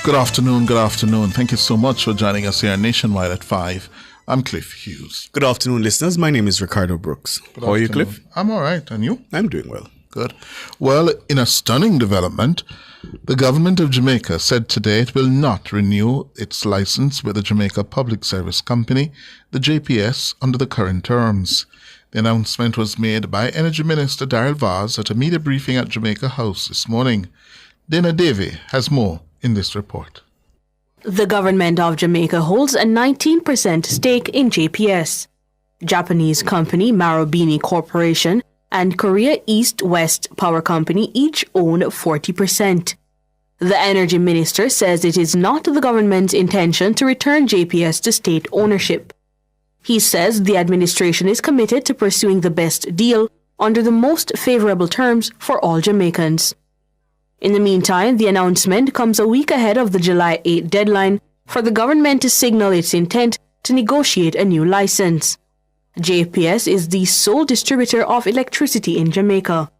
Good afternoon. Thank you so much for joining us here nationwide at 5. I'm Cliff Hughes. Good afternoon, listeners. My name is Ricardo Brooks. How are you, Cliff? I'm all right. And you? I'm doing well. Good. Well, in a stunning development, the Government of Jamaica said today it will not renew its license with the Jamaica Public Service Company, the JPS, under the current terms. The announcement was made by Energy Minister Daryl Vaz at a media briefing at Jamaica House this morning. Dana Davey has more in this report. The Government of Jamaica holds a 19% stake in JPS. Japanese company Marubeni Corporation and Korea East-West Power Company each own 40%. The Energy Minister says it is not the government's intention to return JPS to state ownership. He says the administration is committed to pursuing the best deal under the most favourable terms for all Jamaicans. In the meantime, the announcement comes a week ahead of the July 8 deadline for the government to signal its intent to negotiate a new license. JPS is the sole distributor of electricity in Jamaica.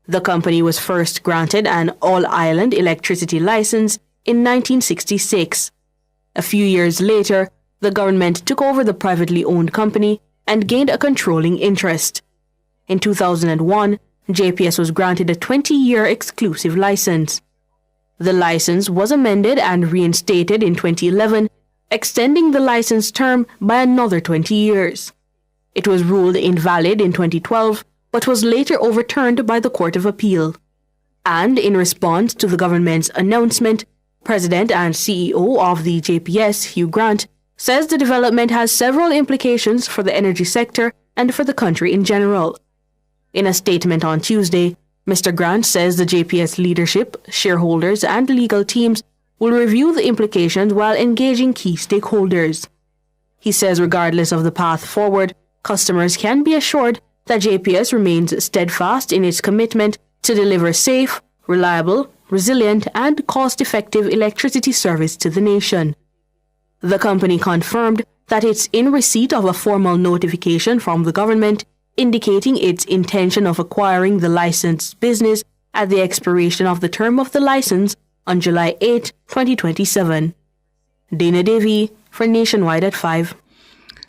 The company was first granted an all-island electricity license in 1966. A few years later, the government took over the privately owned company and gained a controlling interest. In 2001, JPS was granted a 20-year exclusive license. The license was amended and reinstated in 2011, extending the license term by another 20 years. It was ruled invalid in 2012, but was later overturned by the Court of Appeal. And in response to the government's announcement, President and CEO of the JPS, Hugh Grant, says the development has several implications for the energy sector and for the country in general. In a statement on Tuesday, Mr. Grant says the JPS leadership, shareholders, and legal teams will review the implications while engaging key stakeholders. He says regardless of the path forward, customers can be assured that JPS remains steadfast in its commitment to deliver safe, reliable, resilient, and cost-effective electricity service to the nation. The company confirmed that it's in receipt of a formal notification from the government indicating its intention of acquiring the licensed business at the expiration of the term of the license on July 8, 2027. Dana Davey for Nationwide at 5.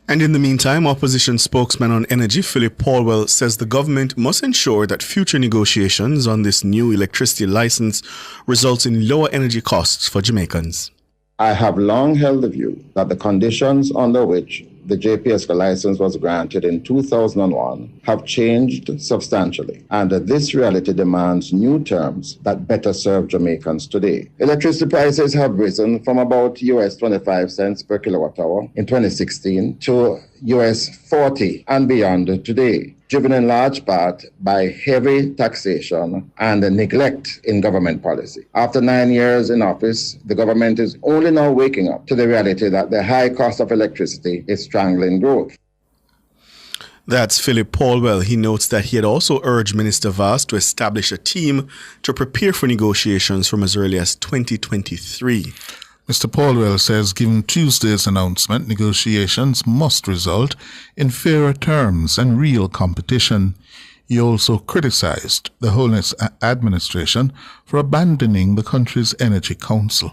And in the meantime, opposition spokesman on energy, Philip Paulwell, says the government must ensure that future negotiations on this new electricity license results in lower energy costs for Jamaicans. I have long held the view that the conditions under which the JPS license was granted in 2001 have changed substantially, and that this reality demands new terms that better serve Jamaicans today. Electricity prices have risen from about US 25 cents per kilowatt hour in 2016 to US 40 and beyond today, driven in large part by heavy taxation and neglect in government policy. After 9 years in office, the government is only now waking up to the reality that the high cost of electricity is strangling growth. That's Philip Paulwell. He notes that he had also urged Minister Vaz to establish a team to prepare for negotiations from as early as 2023. Mr. Paulwell says given Tuesday's announcement, negotiations must result in fairer terms and real competition. He also criticized the Holness administration for abandoning the country's Energy Council.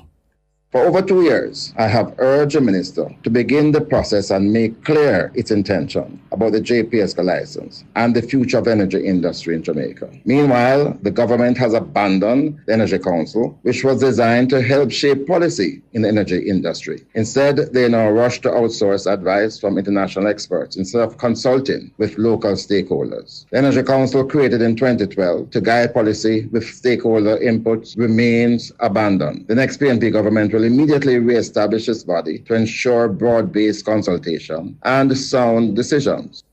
For over 2 years, I have urged the minister to begin the process and make clear its intention about the JPS license and the future of the energy industry in Jamaica. Meanwhile, the government has abandoned the Energy Council, which was designed to help shape policy in the energy industry. Instead, they now rush to outsource advice from international experts instead of consulting with local stakeholders. The Energy Council, created in 2012 to guide policy with stakeholder inputs, remains abandoned. The next PNP government will immediately re-establish this body to ensure broad-based consultation and sound decisions.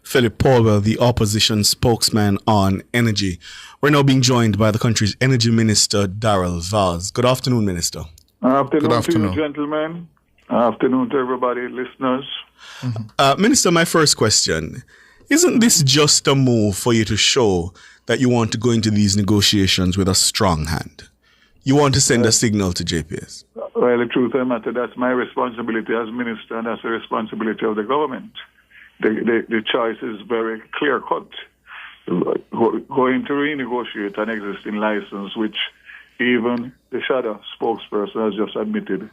Philip Paulwell, the opposition spokesman on energy. We're now being joined by the country's Energy Minister, Daryl Vaz. Good afternoon, Minister. Good afternoon to you, gentlemen. Afternoon to everybody, listeners. Minister, my first question. Isn't this just a move for you to show that you want to go into these negotiations with a strong hand? You want to send a signal to JPS? Well, the truth of the matter, that's my responsibility as minister, and that's the responsibility of the government. The choice is very clear-cut. Going to renegotiate an existing license, which even the shadow spokesperson has just admitted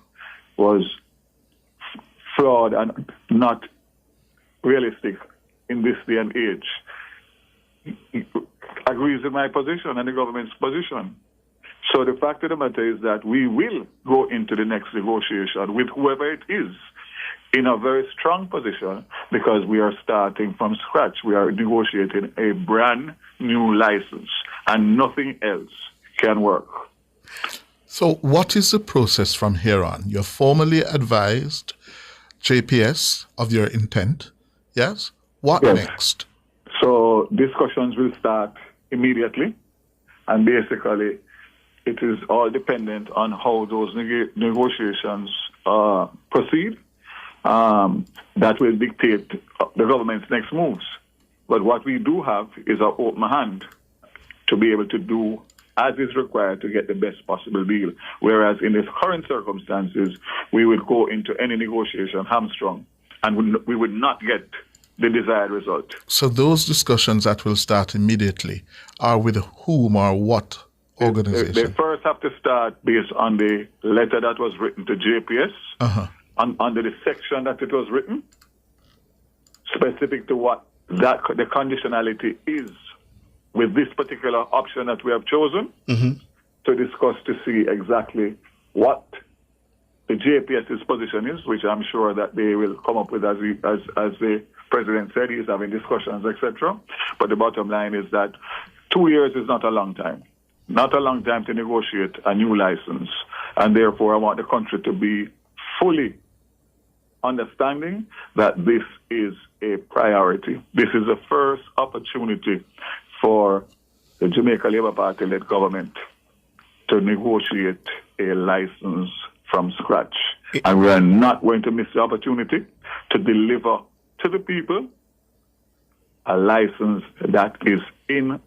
was flawed and not realistic in this day and age, agrees with my position and the government's position. So the fact of the matter is that we will go into the next negotiation with whoever it is in a very strong position, because we are starting from scratch. We are negotiating a brand new license, and nothing else can work. So what is the process from here on? You're formally advised JPS of your intent, yes? What Yes. next? So discussions will start immediately, and basically it is all dependent on how those negotiations proceed. That will dictate the government's next moves. But what we do have is an open hand to be able to do as is required to get the best possible deal. Whereas in the current circumstances, we would go into any negotiation hamstrung, and we would not get the desired result. So those discussions that will start immediately are with whom or what organization? They first have to start based on the letter that was written to JPS, under the section that it was written, specific to what the conditionality is with this particular option that we have chosen, to discuss to see exactly what the JPS's position is, which I'm sure that they will come up with as the President said, he's having discussions, etc. But the bottom line is that 2 years is not a long time. Not a long time to negotiate a new license. And therefore, I want the country to be fully understanding that this is a priority. This is the first opportunity for the Jamaica Labour Party-led government to negotiate a license from scratch. And we are not going to miss the opportunity to deliver to the people a license that is in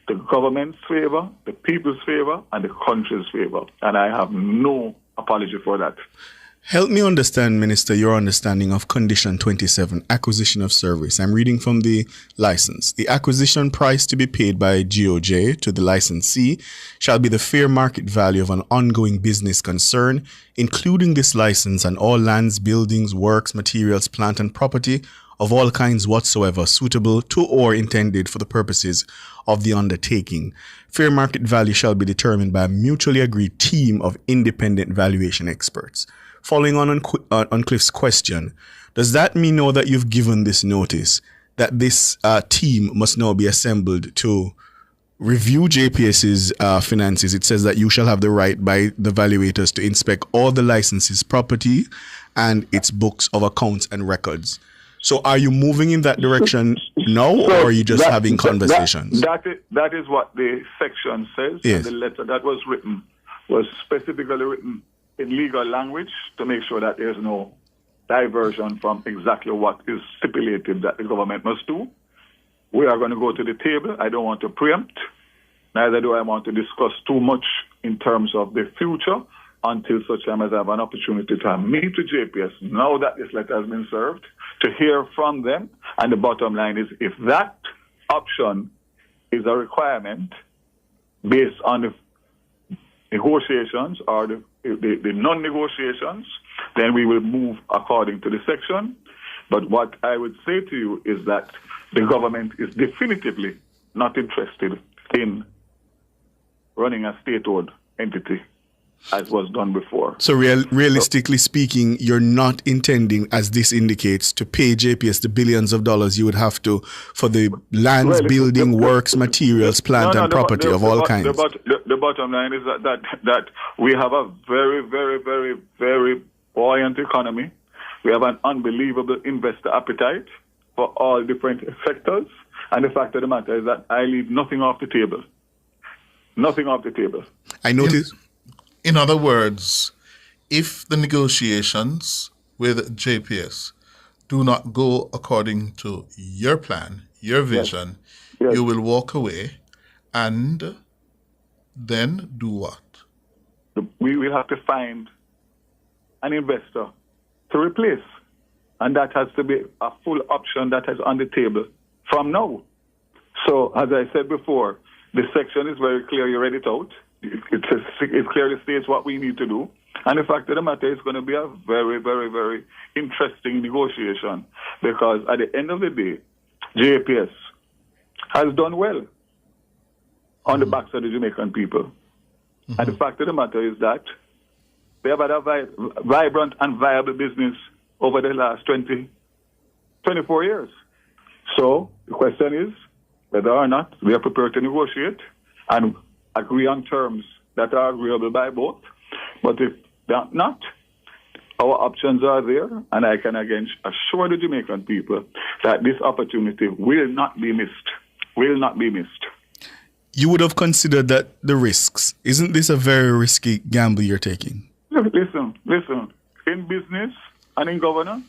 the government's favor, the people's favor, and the country's favor. And I have no apology for that. Help me understand, Minister, your understanding of Condition 27, acquisition of service. I'm reading from the license. The acquisition price to be paid by GOJ to the licensee shall be the fair market value of an ongoing business concern, including this license and all lands, buildings, works, materials, plant and property of all kinds whatsoever suitable to or intended for the purposes of the undertaking. Fair market value shall be determined by a mutually agreed team of independent valuation experts. Following on Cliff's question, does that mean now that you've given this notice that this team must now be assembled to review JPS's finances? It says that you shall have the right by the valuators to inspect all the licenses, property, and its books of accounts and records. So are you moving in that direction now, or are you just having conversations? That is what the section says. Yes. And the letter that was written was specifically written in legal language to make sure that there's no diversion from exactly what is stipulated that the government must do. We are going to go to the table. I don't want to preempt. Neither do I want to discuss too much in terms of the future until such time as I have an opportunity to meet with JPS now that this letter has been served, to hear from them. And the bottom line is, if that option is a requirement based on the negotiations or the non-negotiations, then we will move according to the section. But what I would say to you is that the government is definitively not interested in running a state-owned entity as was done before. So realistically speaking, you're not intending, as this indicates, to pay JPS the billions of dollars you would have to for the lands, building, works, materials, plant and property of all kinds. The bottom line is that we have a very, very, very, very buoyant economy. We have an unbelievable investor appetite for all different sectors. And the fact of the matter is that I leave nothing off the table. Nothing off the table. I notice. In other words, if the negotiations with JPS do not go according to your plan, your vision, Yes. you will walk away and then do what? We will have to find an investor to replace. And that has to be a full option that is on the table from now. So, as I said before, the section is very clear. You read it out. it clearly states what we need to do. And the fact of the matter is going to be a very, very, very interesting negotiation, because at the end of the day, JPS has done well on the backs of the Jamaican people. And the fact of the matter is that they have had a vibrant and viable business over the last 24 years. So the question is whether or not we are prepared to negotiate and agree on terms that are agreeable by both. But if they are not, our options are there, and I can again assure the Jamaican people that this opportunity will not be missed. Will not be missed. You would have considered that the risks. Isn't this a very risky gamble you're taking? Listen. In business and in governance,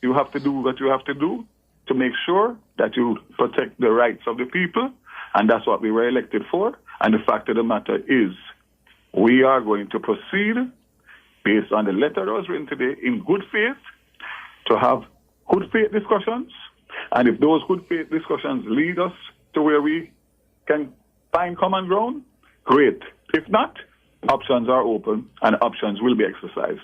you have to do what you have to do to make sure that you protect the rights of the people, and that's what we were elected for. And the fact of the matter is, we are going to proceed based on the letter that was written today in good faith, to have good faith discussions. And if those good faith discussions lead us to where we can find common ground, great. If not, options are open and options will be exercised.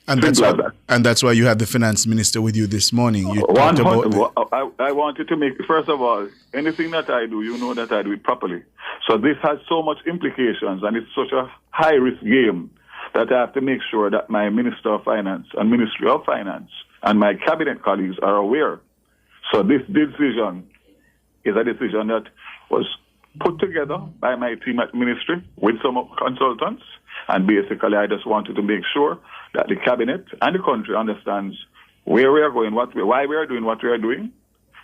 And that's why you had the finance minister with you this morning. You talked about I wanted to make, first of all, anything that I do, you know that I do it properly. So this has so much implications, and it's such a high-risk game that I have to make sure that my Minister of Finance and Ministry of Finance and my cabinet colleagues are aware. So this decision is a decision that was put together by my team at Ministry with some consultants, and basically I just wanted to make sure that the cabinet and the country understands where we are going, why we are doing what we are doing.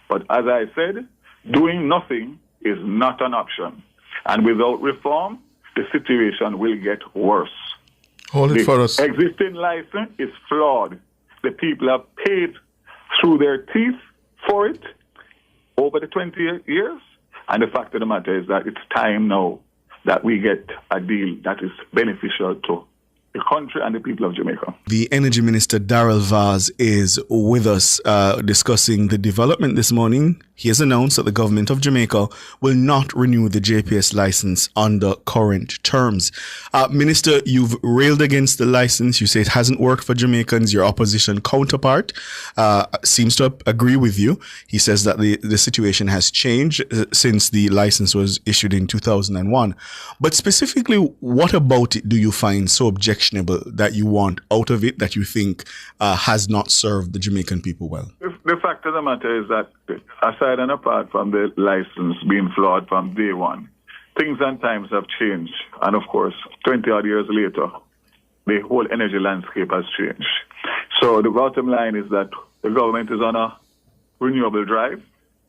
But as I said, doing nothing is not an option. And without reform, the situation will get worse. Hold it for us. The existing license is flawed. The people have paid through their teeth for it over the 20 years. And the fact of the matter is that it's time now that we get a deal that is beneficial to the country and the people of Jamaica. The Energy Minister Daryl Vaz is with us discussing the development this morning. He has announced that the Government of Jamaica will not renew the JPS license under current terms. Minister, you've railed against the license. You say it hasn't worked for Jamaicans. Your opposition counterpart seems to agree with you. He says that the situation has changed since the license was issued in 2001. But specifically, what about it do you find so objectionable that you want out of it, that you think has not served the Jamaican people well? The fact of the matter is that, aside and apart from the license being flawed from day one, things and times have changed. And of course, 20 odd years later, the whole energy landscape has changed. So the bottom line is that the government is on a renewable drive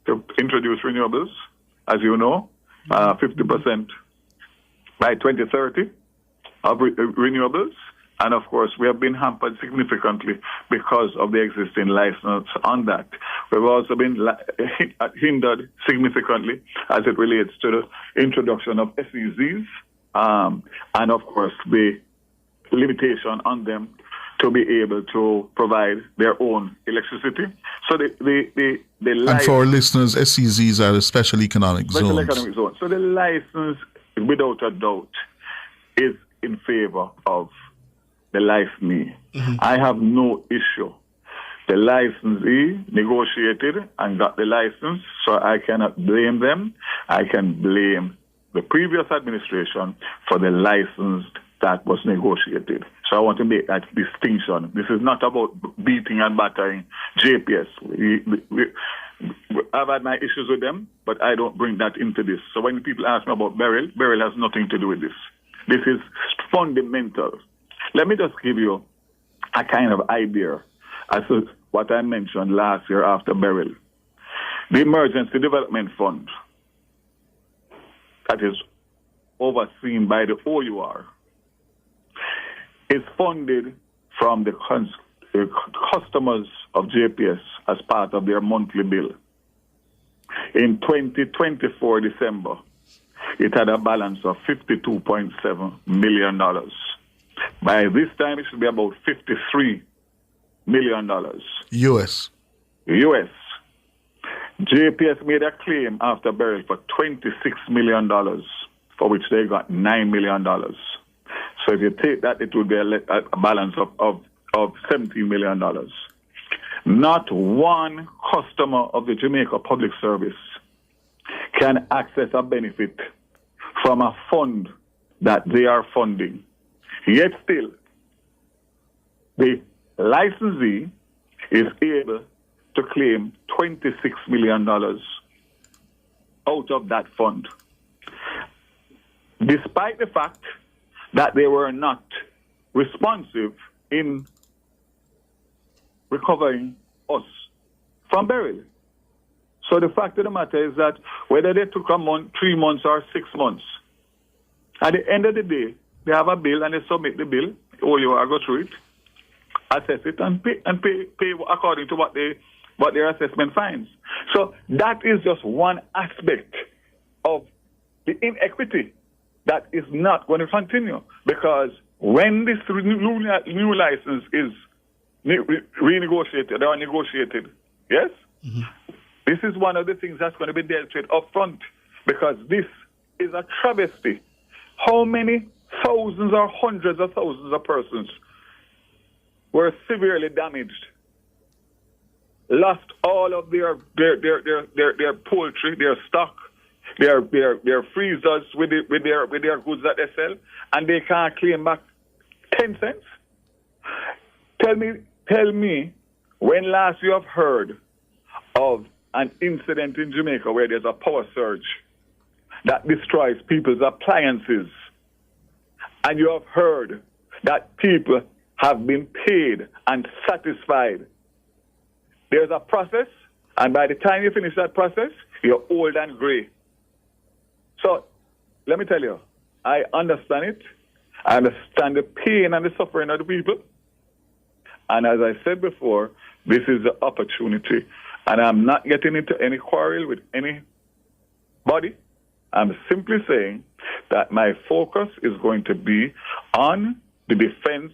to introduce renewables, as you know, 50% by 2030 of renewables. And of course, we have been hampered significantly because of the existing license on that. We've also been hindered significantly as it relates to the introduction of SEZs, and of course, the limitation on them to be able to provide their own electricity. So and for our listeners, SEZs are the special economic zones. Special economic zone. So the license, without a doubt, is in favor of the licensee. I have no issue. The licensee negotiated and got the license, so I cannot blame them. I can blame the previous administration for the license that was negotiated. So I want to make that distinction. This is not about beating and battering JPS. I've had my issues with them, but I don't bring that into this. So when people ask me about Beryl has nothing to do with this. This is fundamental. Let me just give you a kind of idea as to what I mentioned last year after Beryl. The Emergency Development Fund that is overseen by the OUR is funded from the customers of JPS as part of their monthly bill. In 2024 December, it had a balance of $52.7 million. By this time, it should be about $53 million. US. JPS made a claim after Beryl for $26 million. for which they got $9 million. So if you take that, it would be a balance of $17 million. Not one customer of the Jamaica Public Service can access a benefit from a fund that they are funding. Yet still, the licensee is able to claim $26 million out of that fund, despite the fact that they were not responsive in recovering us from burial. So the fact of the matter is that whether they took a month, 3 months, or 6 months, at the end of the day, they have a bill and they submit the bill. All you are go through it, assess it, and pay according to what their assessment finds. So that is just one aspect of the inequity that is not going to continue, because when this new license is renegotiated or negotiated, yes, this is one of the things that's going to be dealt with up front, because this is a travesty. How many thousands or hundreds of thousands of persons were severely damaged, lost all of their poultry, their stock, their freezers with their goods that they sell, and they can't claim back 10 cents? Tell me when last you have heard of an incident in Jamaica where there's a power surge that destroys people's appliances, and you have heard that people have been paid and satisfied. There's a process, and by the time you finish that process, you're old and gray. So, let me tell you, I understand it. I understand the pain and the suffering of the people. And as I said before, this is the opportunity. And I'm not getting into any quarrel with anybody. I'm simply saying that my focus is going to be on the defense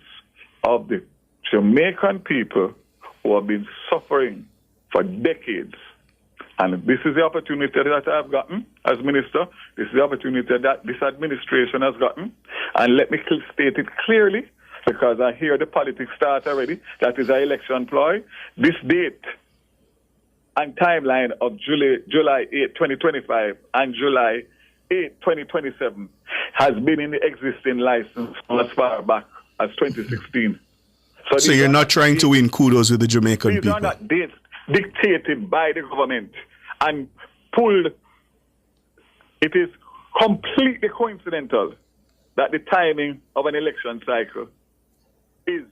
of the Jamaican people who have been suffering for decades. And this is the opportunity that I've gotten as minister. This is the opportunity that this administration has gotten. And let me state it clearly, because I hear the politics start already. That is an election ploy. This date and timeline of July 8, 2025 and July 8, 2027 has been in the existing license as far back as 2016. So you're not trying to win kudos with the Jamaican people? These are not dates dictated by the government and pulled. It is completely coincidental that the timing of an election cycle is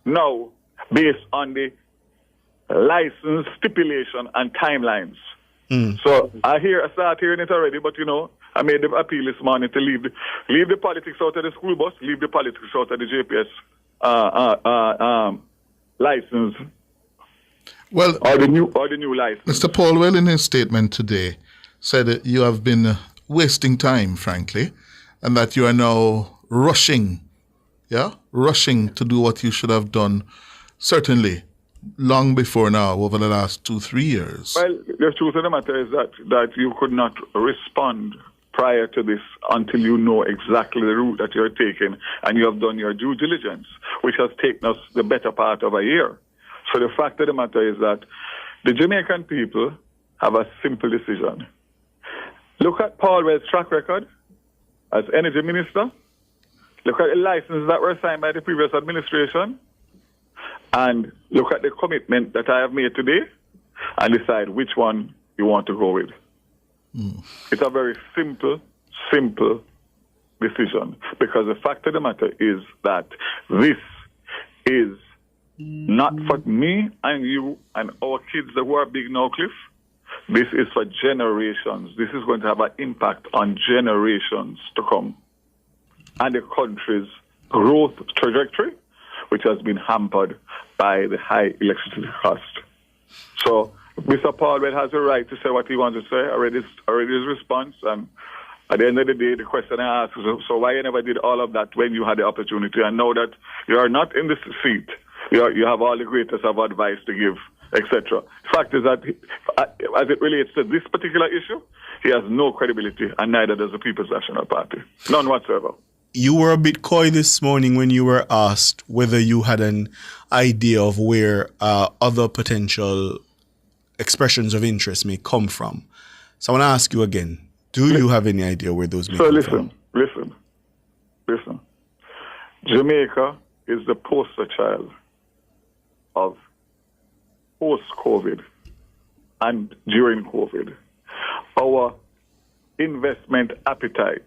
now based on the license stipulation and timelines. So I start hearing it already, but I made the appeal this morning to leave the politics out of the school bus, leave the politics out of the JPS license. Well, or the new license. Mr. Paulwell, in his statement today, said that you have been wasting time, frankly, and that you are now rushing to do what you should have done, certainly, long before now, over the last 2-3 years. Well, the truth of the matter is that you could not respond prior to this until you know exactly the route that you're taking and you have done your due diligence, which has taken us the better part of a year. So the fact of the matter is that the Jamaican people have a simple decision. Look at Paul Well's track record as Energy Minister. Look at the licenses that were signed by the previous administration. And look at the commitment that I have made today and decide which one you want to go with. It's a very simple decision, because the fact of the matter is that this is not for me and you and our kids that were big now, Cliff. This is for generations. This is going to have an impact on generations to come. And the country's growth trajectory, which has been hampered by the high electricity cost. So Mr. Paulwell has a right to say what he wants to say. I read his response, and at the end of the day, the question I asked is, so why you never did all of that when you had the opportunity? And now that you are not in the seat, you have all the greatest of advice to give. etc. Fact is that, as it relates to this particular issue, he has no credibility, and neither does the People's National Party. None whatsoever. You were a bit coy this morning when you were asked whether you had an idea of where other potential expressions of interest may come from. So I want to ask you again, do you have any idea where those may come from? Listen. Jamaica is the poster child of post-COVID and during COVID. Our investment appetite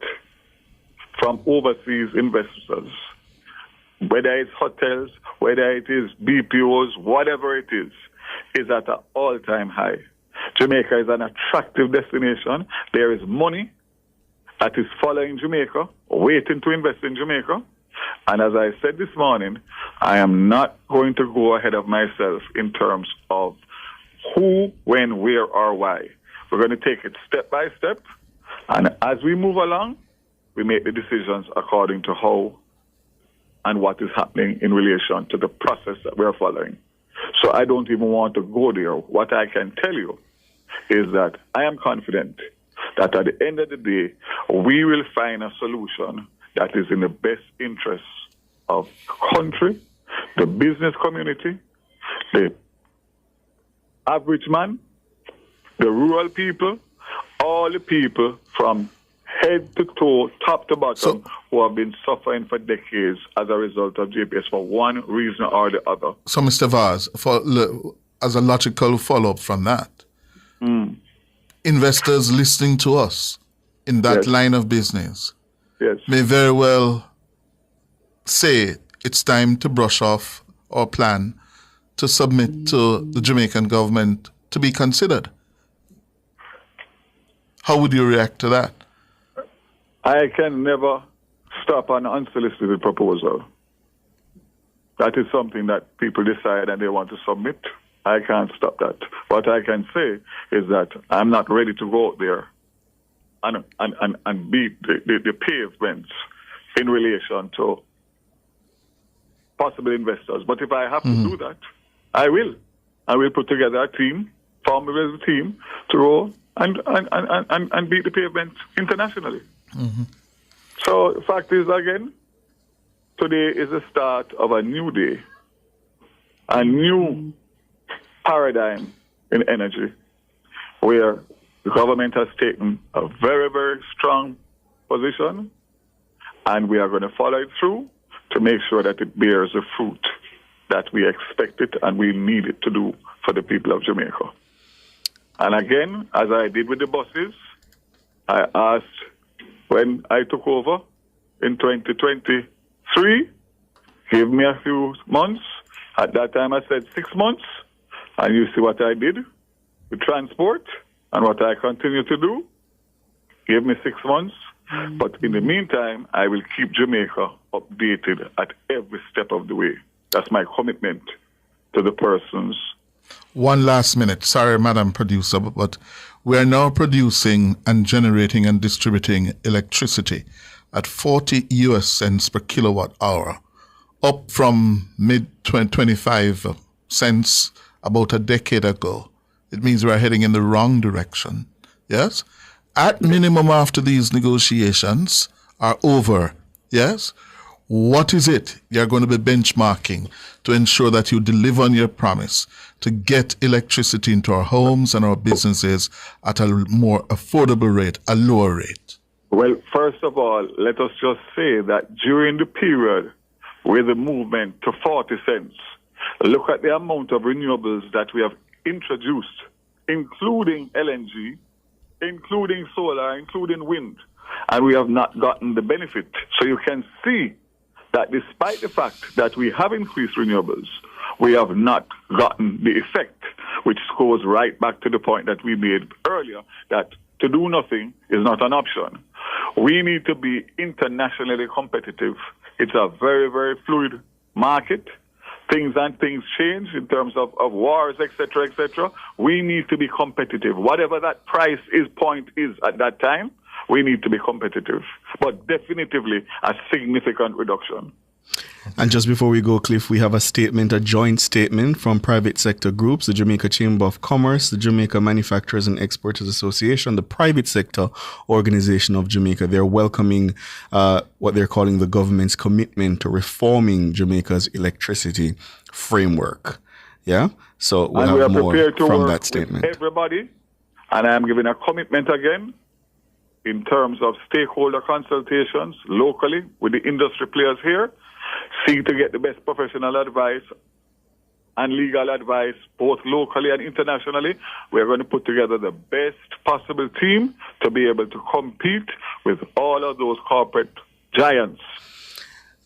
from overseas investors, whether it's hotels, whether it is BPOs, whatever it is at an all-time high. Jamaica is an attractive destination. There is money that is following Jamaica, waiting to invest in Jamaica. And as I said this morning, I am not going to go ahead of myself in terms of who, when, where, or why. We're going to take it step by step. And as we move along, we make the decisions according to how and what is happening in relation to the process that we're following. So I don't even want to go there. What I can tell you is that I am confident that at the end of the day, we will find a solution that is in the best interests of the country, the business community, the average man, the rural people, all the people from head to toe, top to bottom, who have been suffering for decades as a result of JPS for one reason or the other. So, Mr. Vaz, as a logical follow-up from that, investors listening to us in that line of business may very well say it's time to brush off our plan to submit to the Jamaican government to be considered. How would you react to that? I can never stop an unsolicited proposal. That is something that people decide and they want to submit. I can't stop that. What I can say is that I'm not ready to go out there and beat the pavements in relation to possible investors. But if I have to do that, I will. I will put together a team, form a team to roll and beat the pavement internationally. So the fact is, again, today is the start of a new day, a new paradigm in energy, where the government has taken a very, very strong position, and we are going to follow it through to make sure that it bears the fruit that we expect it and we need it to do for the people of Jamaica. And again, as I did with the buses, I asked when I took over in 2023, give me a few months. At that time, I said 6 months. And you see what I did with transport and what I continue to do. Give me 6 months. But in the meantime, I will keep Jamaica updated at every step of the way. That's my commitment to the persons. One last minute. Sorry, Madam Producer, but we are now producing and generating and distributing electricity at 40 US cents per kilowatt hour, up from mid-25 cents about a decade ago. It means we are heading in the wrong direction. Yes? At minimum, after these negotiations are over, yes, what is it you're going to be benchmarking to ensure that you deliver on your promise to get electricity into our homes and our businesses at a more affordable rate, a lower rate? Well, first of all, let us just say that during the period with the movement to 40 cents, look at the amount of renewables that we have introduced, including LNG, including solar, including wind, and we have not gotten the benefit. So you can see that despite the fact that we have increased renewables, we have not gotten the effect, which goes right back to the point that we made earlier, that to do nothing is not an option. We need to be internationally competitive. It's a very, very fluid market. Things change in terms of wars, etc., etc. We need to be competitive. Whatever that point is at that time, we need to be competitive. But definitively a significant reduction. And just before we go, Cliff, we have a joint statement from private sector groups, the Jamaica Chamber of Commerce, the Jamaica Manufacturers and Exporters Association, the Private Sector Organization of Jamaica. They're welcoming what they're calling the government's commitment to reforming Jamaica's electricity framework. Yeah? So we'll have more from that statement. Everybody, and I am giving a commitment again in terms of stakeholder consultations locally with the industry players here. Seek to get the best professional advice and legal advice, both locally and internationally. We're going to put together the best possible team to be able to compete with all of those corporate giants.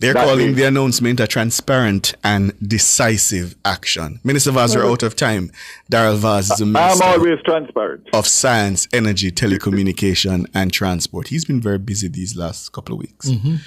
They're calling the announcement a transparent and decisive action. Minister Vaz, we're out of time. Daryl Vaz is the Minister I'm always transparent. of Science, Energy, Telecommunication and Transport. He's been very busy these last couple of weeks.